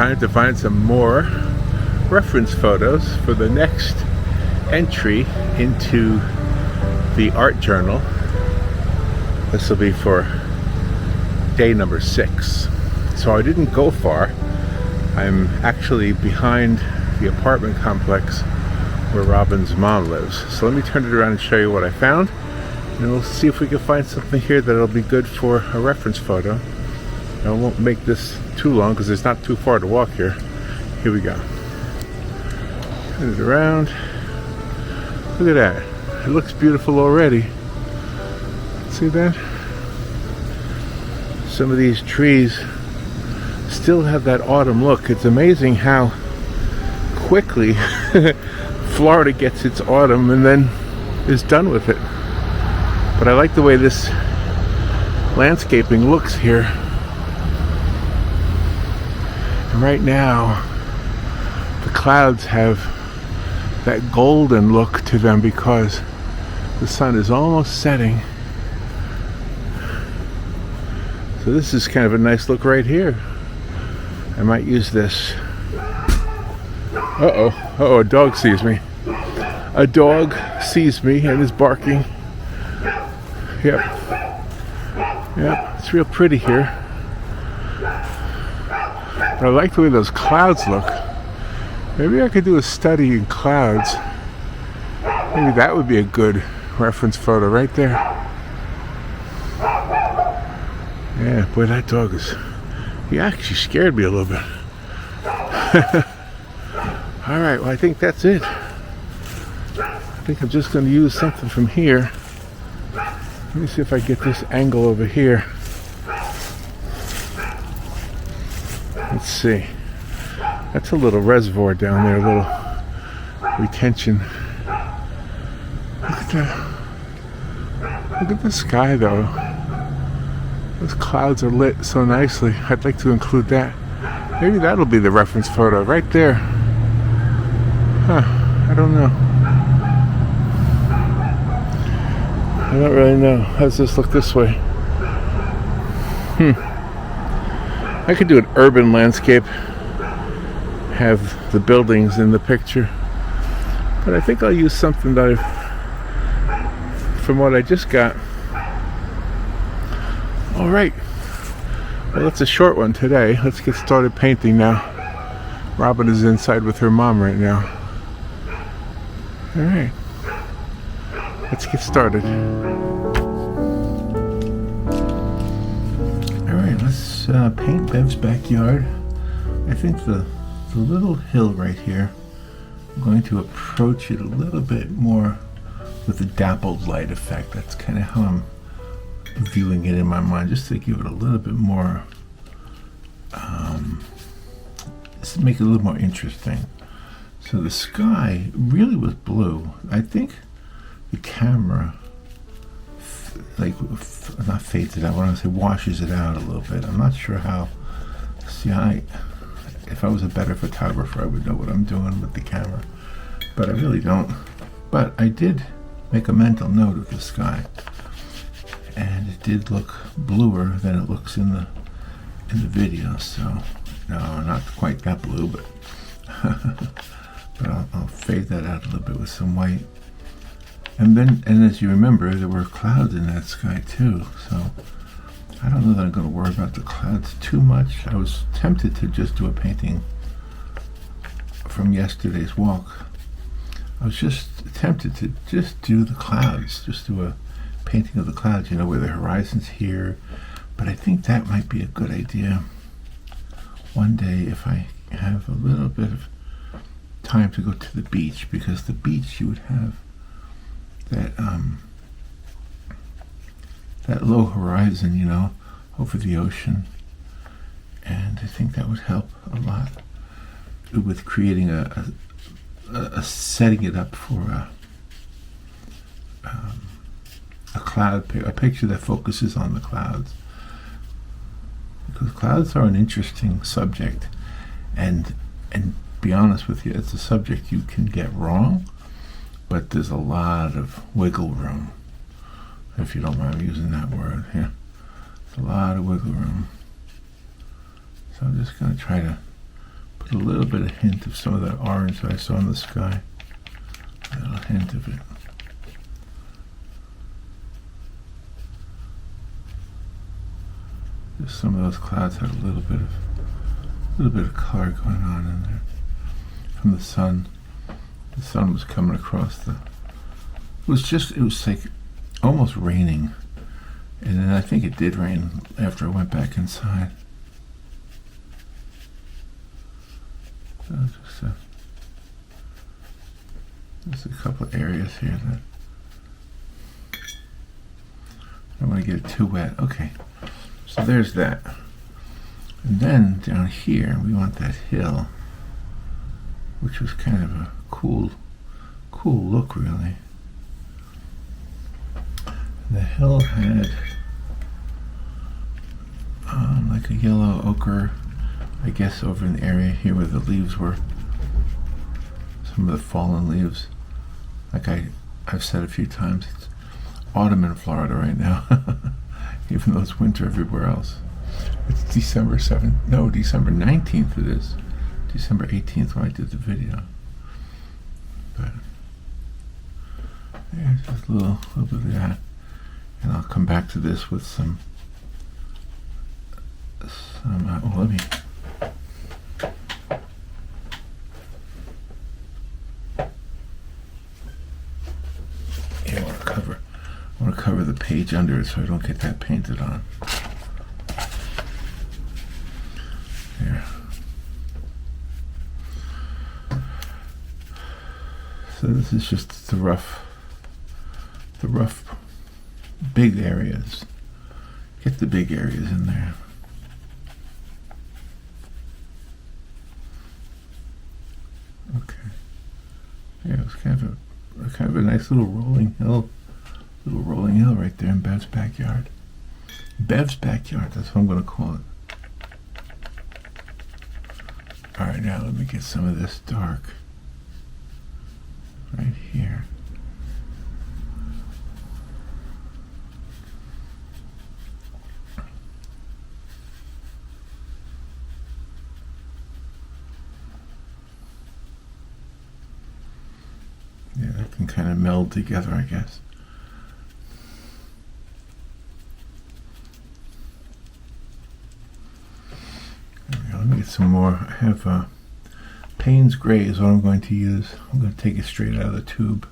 time to find some more reference photos for the next entry into the art journal. This will be for day number 6. So I didn't go far. I'm actually behind the apartment complex where Robin's mom lives. So let me turn it around and show you what I found, and we'll see if we can find something here that'll be good for a reference photo. I won't make this too long because it's not too far to walk here. Here we go. Turn it around. Look at that. It looks beautiful already. See that? Some of these trees still have that autumn look. It's amazing how quickly Florida gets its autumn and then is done with it. But I like the way this landscaping looks here. And right now, the clouds have that golden look to them because the sun is almost setting. So this is kind of a nice look right here. I might use this. Uh-oh, a dog sees me. A dog sees me and is barking. Yep, it's real pretty here. But I like the way those clouds look. Maybe I could do a study in clouds. Maybe that would be a good reference photo right there. Yeah, boy, that dog he actually scared me a little bit. Alright, well, I think that's it. I think I'm just going to use something from here. Let me see if I get this angle over here. Let's see. That's a little reservoir down there, a little retention. Look at that. Look at the sky, though. Those clouds are lit so nicely. I'd like to include that. Maybe that'll be the reference photo right there. Huh, I don't know. I don't really know. How does this look this way? I could do an urban landscape, have the buildings in the picture, but I think I'll use something that from what I just got. Alright, well, that's a short one today. Let's get started painting now. Robin is inside with her mom right now. Alright, let's get started. Alright, let's paint Bev's backyard. I think the little hill right here, I'm going to approach it a little bit more with a dappled light effect. That's kind of how I'm viewing it in my mind, just to give it a little bit more, just to make it a little more interesting. So the sky really was blue. I think the camera not fades it out, what I say, washes it out a little bit. I'm not sure how. See, if I was a better photographer, I would know what I'm doing with the camera, but I really don't. But I did make a mental note of the sky, and it did look bluer than it looks in the video. So no, not quite that blue, but but I'll fade that out a little bit with some white. And as you remember, there were clouds in that sky too. So I don't know that I'm going to worry about the clouds too much. I was tempted to just do a painting from yesterday's walk. I was just tempted to just do the clouds, just do a painting of the clouds, where the horizon's here. But I think that might be a good idea one day if I have a little bit of time to go to the beach, because the beach you would have that low horizon, over the ocean, and I think that would help a lot with creating a setting it up for a picture that focuses on the clouds, because clouds are an interesting subject, and be honest with you, it's a subject you can get wrong, but there's a lot of wiggle room, if you don't mind using that word. Yeah, there's a lot of wiggle room. So I'm just going to try to a little bit of hint of some of that orange that I saw in the sky. A little hint of it. Just some of those clouds had a little bit of color going on in there from the sun. The sun was coming across the. It was like almost raining, and then I think it did rain after I went back inside. So just a couple of areas here that I don't want to get it too wet. Okay, so there's that. And then down here we want that hill, which was kind of a cool look, really. The hill had like a yellow ochre, I guess, over in the area here where the leaves were. Some of the fallen leaves. Like I've said a few times, it's autumn in Florida right now, even though it's winter everywhere else. It's December 19th it is. December 18th when I did the video. But yeah, just a little bit of that. And I'll come back to this with some let me. Yeah, I want to cover the page under it so I don't get that painted on. There. So this is just the rough big areas. Get the big areas in there. Okay. Yeah, it was kind of a nice little rolling hill right there in Bev's backyard. Bev's backyard, that's what I'm going to call it. All right, now let me get some of this dark right here. Yeah, that can kind of meld together, I guess. There we go. Let me get some more. I have Payne's Gray is what I'm going to use. I'm going to take it straight out of the tube.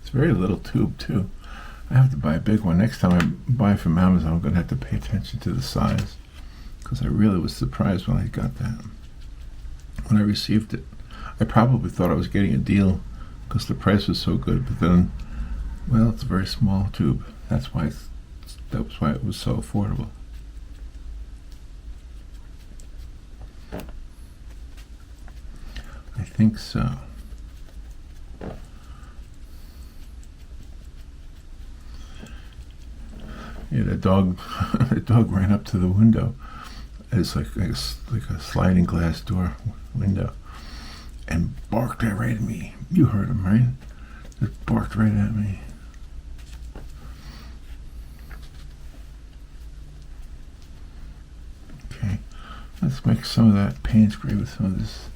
It's a very little tube, too. I have to buy a big one. Next time I buy from Amazon, I'm going to have to pay attention to the size, because I really was surprised when I got that. When I received it, I probably thought I was getting a deal because the price was so good, but then, well, it's a very small tube. That was why it was so affordable. I think so. Yeah, the dog ran up to the window. It's like a sliding glass door window, and barked right at me. You heard him, right? Just barked right at me. Okay, let's mix some of that Payne's Gray with some of this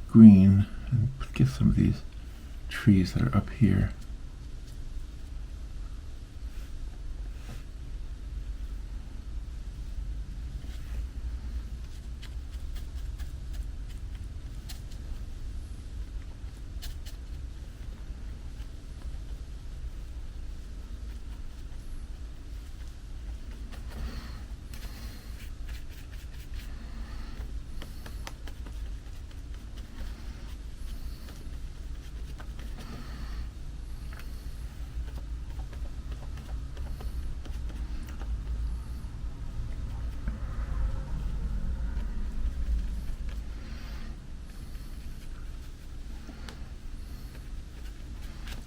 green and get some of these trees that are up here.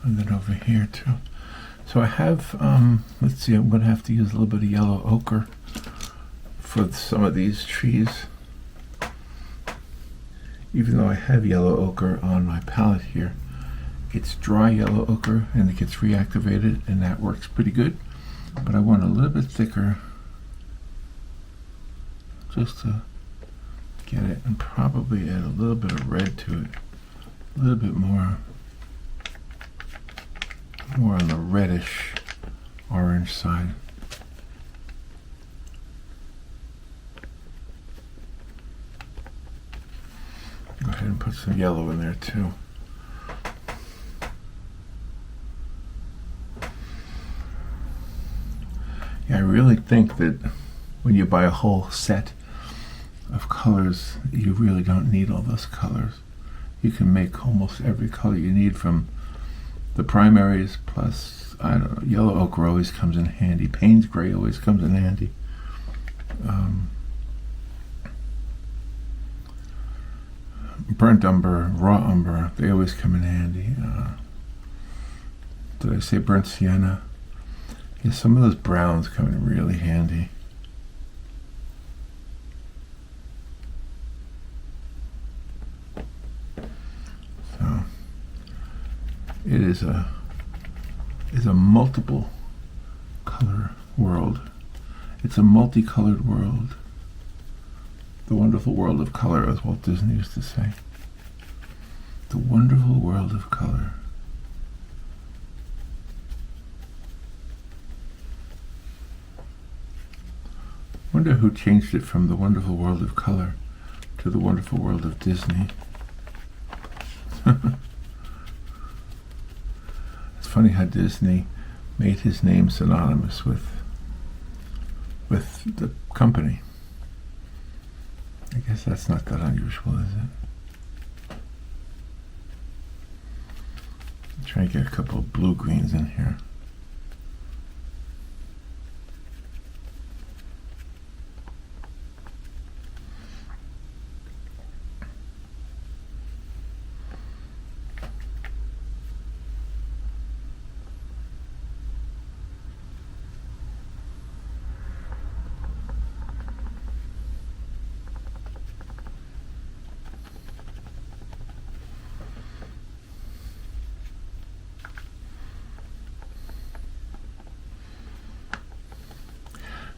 And then over here too. So I have, let's see, I'm going to have to use a little bit of yellow ochre for some of these trees. Even though I have yellow ochre on my palette here, it's dry yellow ochre and it gets reactivated, and that works pretty good. but I want a little bit thicker just to get it, and probably add a little bit of red to it, a little bit more on the reddish orange side. Go ahead and put some yellow in there too. Yeah, I really think that when you buy a whole set of colors, you really don't need all those colors. You can make almost every color you need from the primaries, plus, I don't know, yellow ochre always comes in handy. Payne's gray always comes in handy. Burnt umber, raw umber, they always come in handy. Did I say burnt sienna? Yeah, some of those browns come in really handy. So it is a multiple color world. It's a multicolored world. The wonderful world of color, as Walt Disney used to say. The wonderful world of color. Wonder who changed it from the wonderful world of color to the wonderful world of Disney. It's funny how Disney made his name synonymous with the company. I guess that's not that unusual, is it? Try to get a couple of blue-greens in here.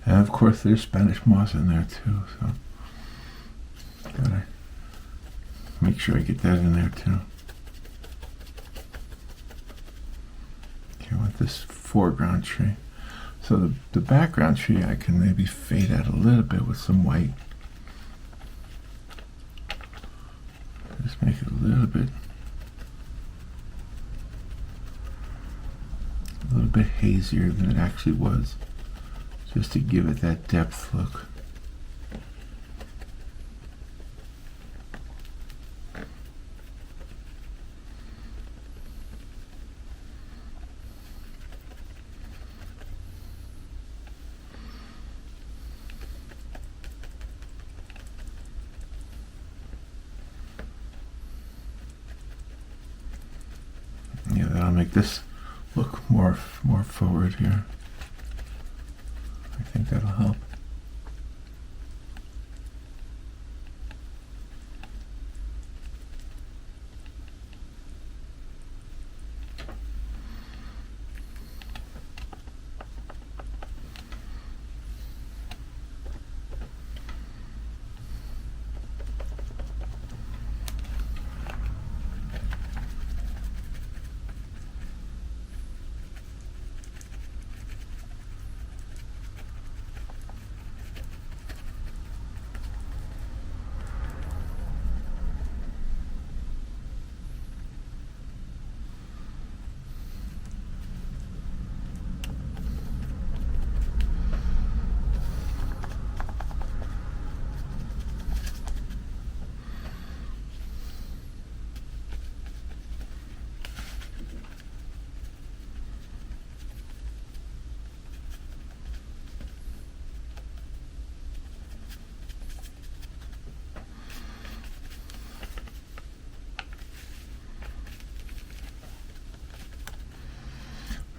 And of course there's Spanish moss in there too, so gotta make sure I get that in there too. Okay, I want this foreground tree. So the background tree I can maybe fade out a little bit with some white. Just make it a little bit hazier than it actually was, just to give it that depth look. Yeah, that'll make this look more forward here. I think that'll help.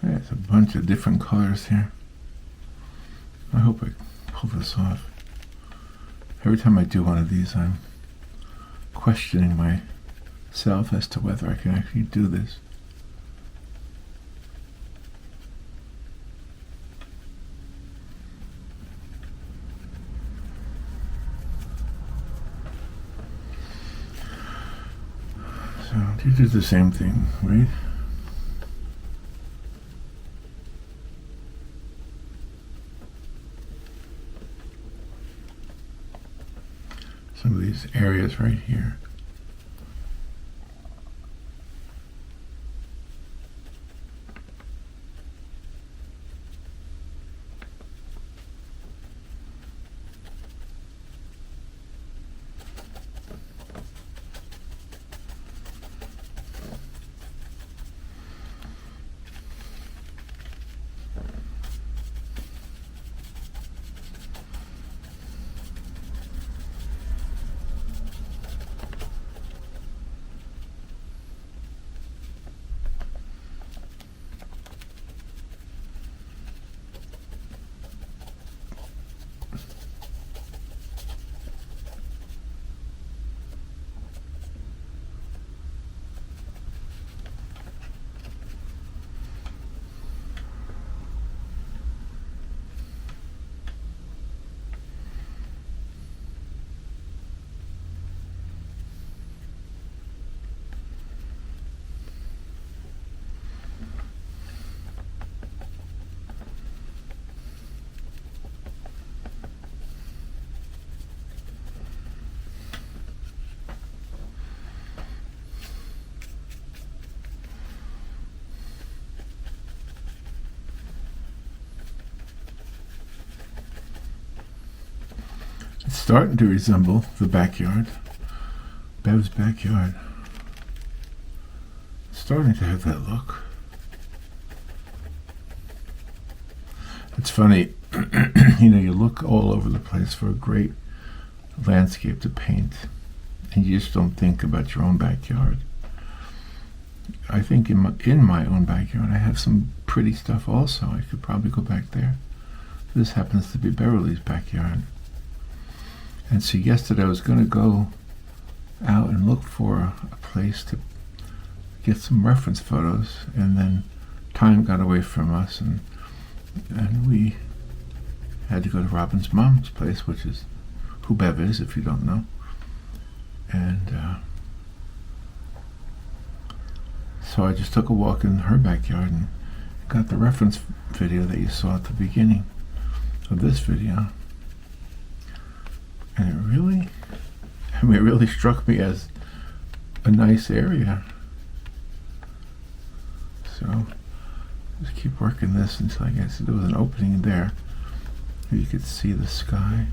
There's a bunch of different colors here. I hope I pull this off. Every time I do one of these, I'm questioning myself as to whether I can actually do this. You did the same thing, right? Some of these areas right here. It's starting to resemble the backyard, Bev's backyard. It's starting to have that look. It's funny, you look all over the place for a great landscape to paint, and you just don't think about your own backyard. I think in my own backyard, I have some pretty stuff also. I could probably go back there. This happens to be Beverly's backyard. And so yesterday I was going to go out and look for a place to get some reference photos, and then time got away from us, and we had to go to Robin's mom's place, which is who Bev is, if you don't know. And so I just took a walk in her backyard and got the reference video that you saw at the beginning of this video. And it really struck me as a nice area. So just keep working this until I guess there was an opening there where you could see the sky.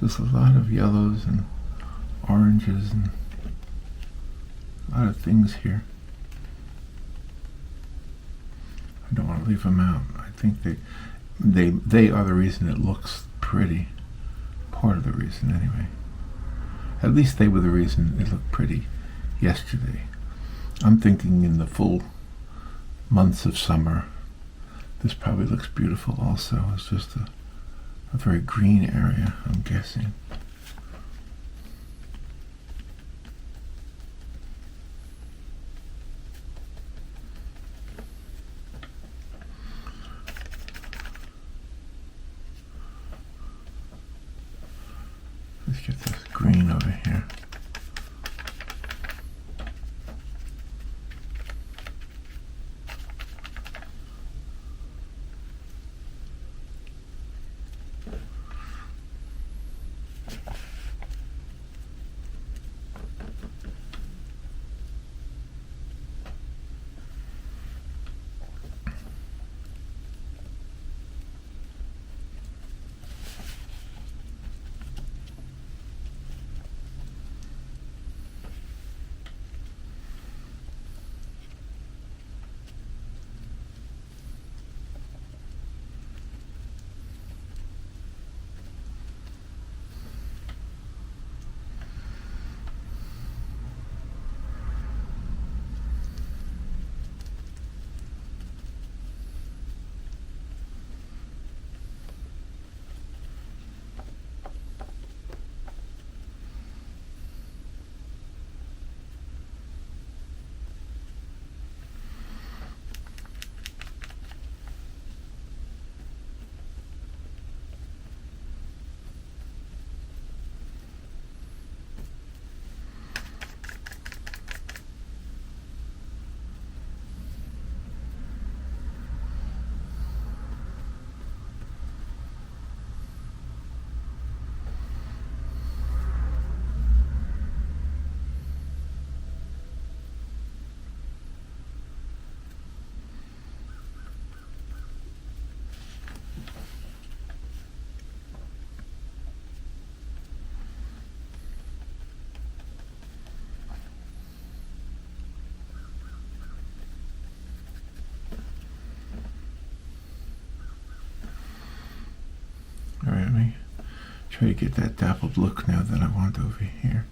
There's a lot of yellows and oranges and a lot of things here. I don't want to leave them out. I think they are the reason it looks pretty. Part of the reason, anyway. At least they were the reason it looked pretty yesterday. I'm thinking in the full months of summer, this probably looks beautiful also. It's just a very green area, I'm guessing. Let's get this green over here. Try to get that dappled look now that I want over here.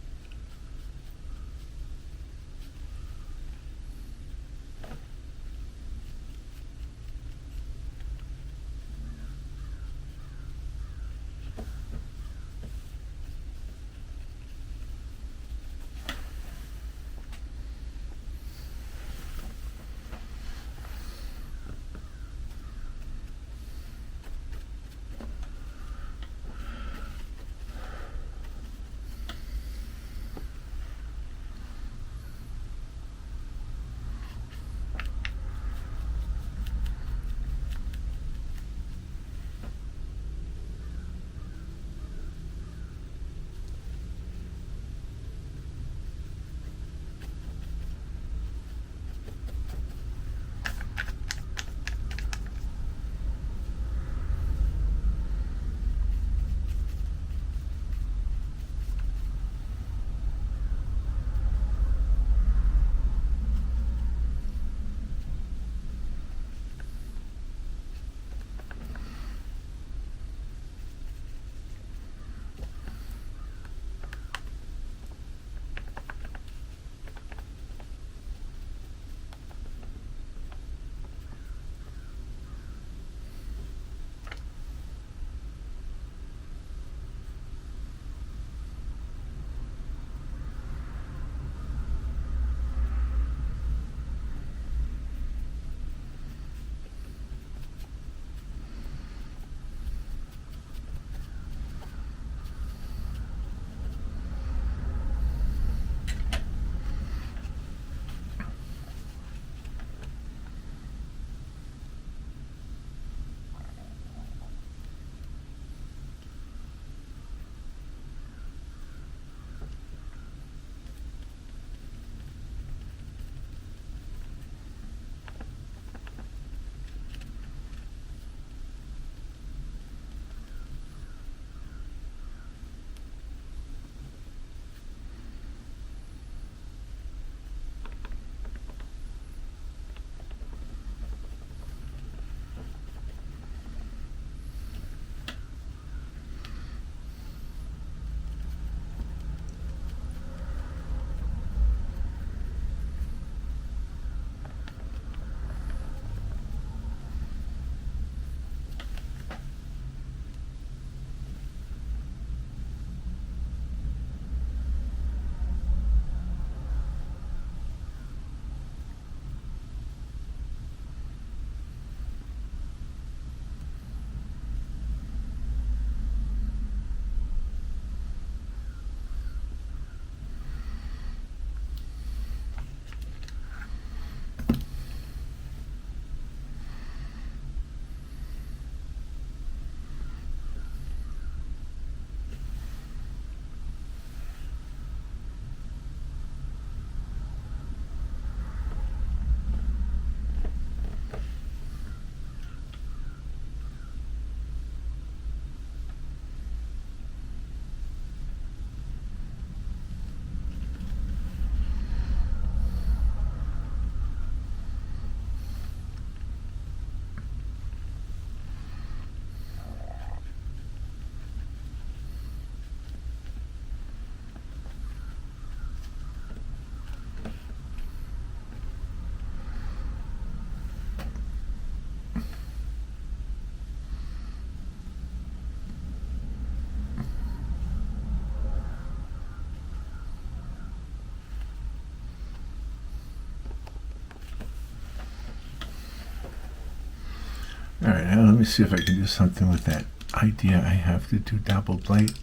Alright, now let me see if I can do something with that idea I have to do dappled light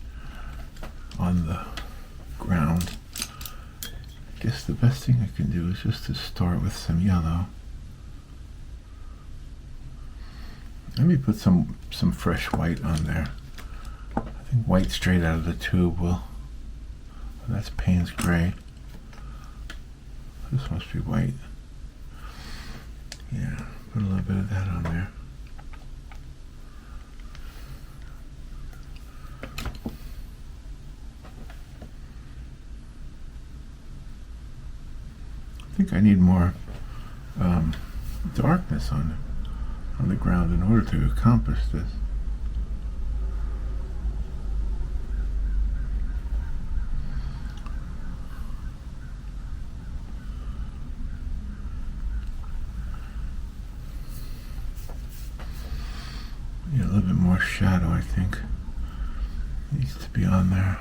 on the ground. I guess the best thing I can do is just to start with some yellow. Let me put some fresh white on there. I think white straight out of the tube will. Oh, that's Payne's gray. This must be white. Yeah, put a little bit of that on there. I think I need more darkness on the ground in order to accomplish this. shadow, I think. Needs to be on there.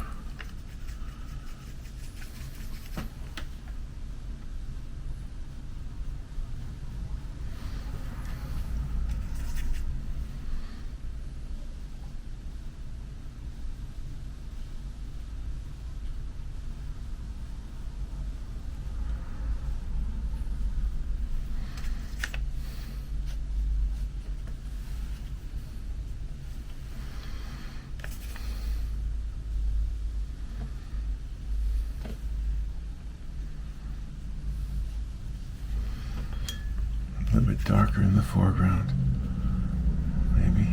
A little bit darker in the foreground, maybe.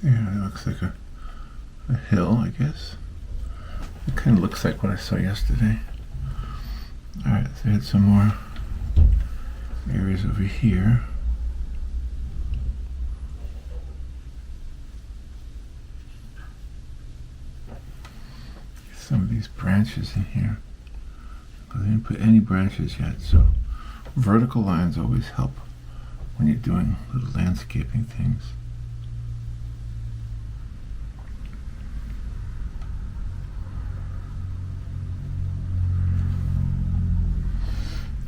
Yeah, it looks like a hill, I guess. It kind of looks like what I saw yesterday. Alright, so I had some more areas over here. Some of these branches in here. But I didn't put any branches yet, so vertical lines always help when you're doing little landscaping things.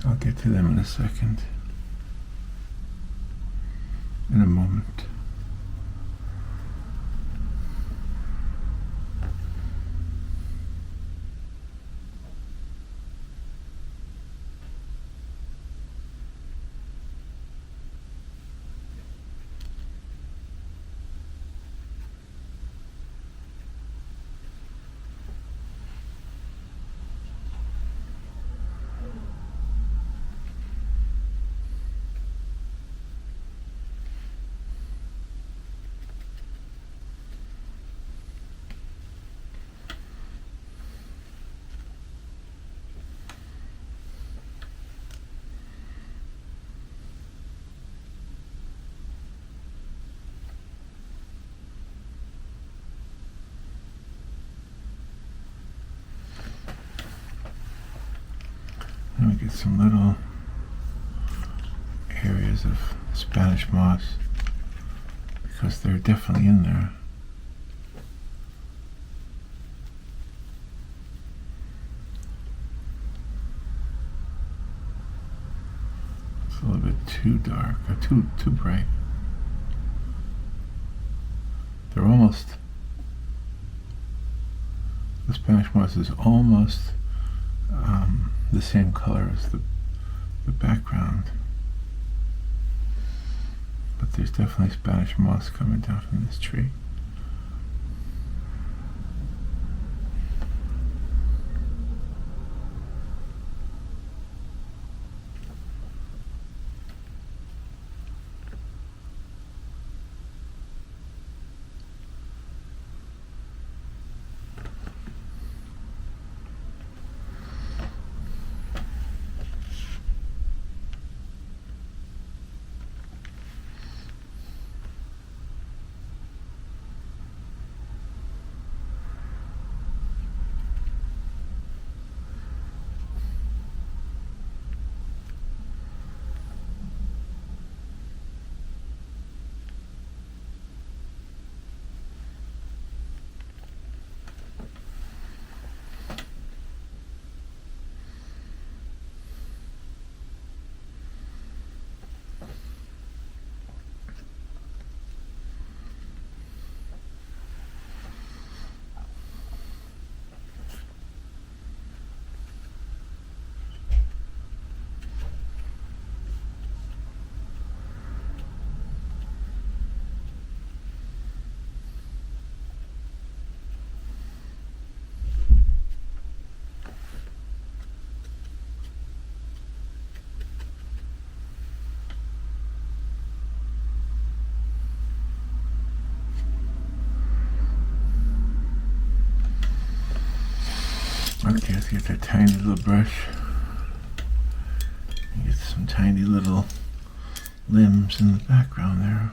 I'll get to them in a second. In a moment. Let me get some little areas of Spanish moss because they're definitely in there. a little bit too dark, or too bright. They're almost, the Spanish moss is almost the same color as the background. But there's definitely Spanish moss coming down from this tree. Okay, let's get that tiny little brush. Get some tiny little limbs in the background there.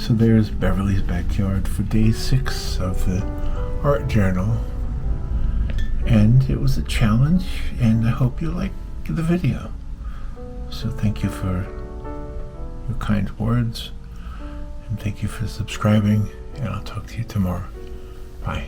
So there's Beverly's backyard for day 6 of the art journal. And it was a challenge, and I hope you like the video. So thank you for your kind words, and thank you for subscribing, and I'll talk to you tomorrow. Bye.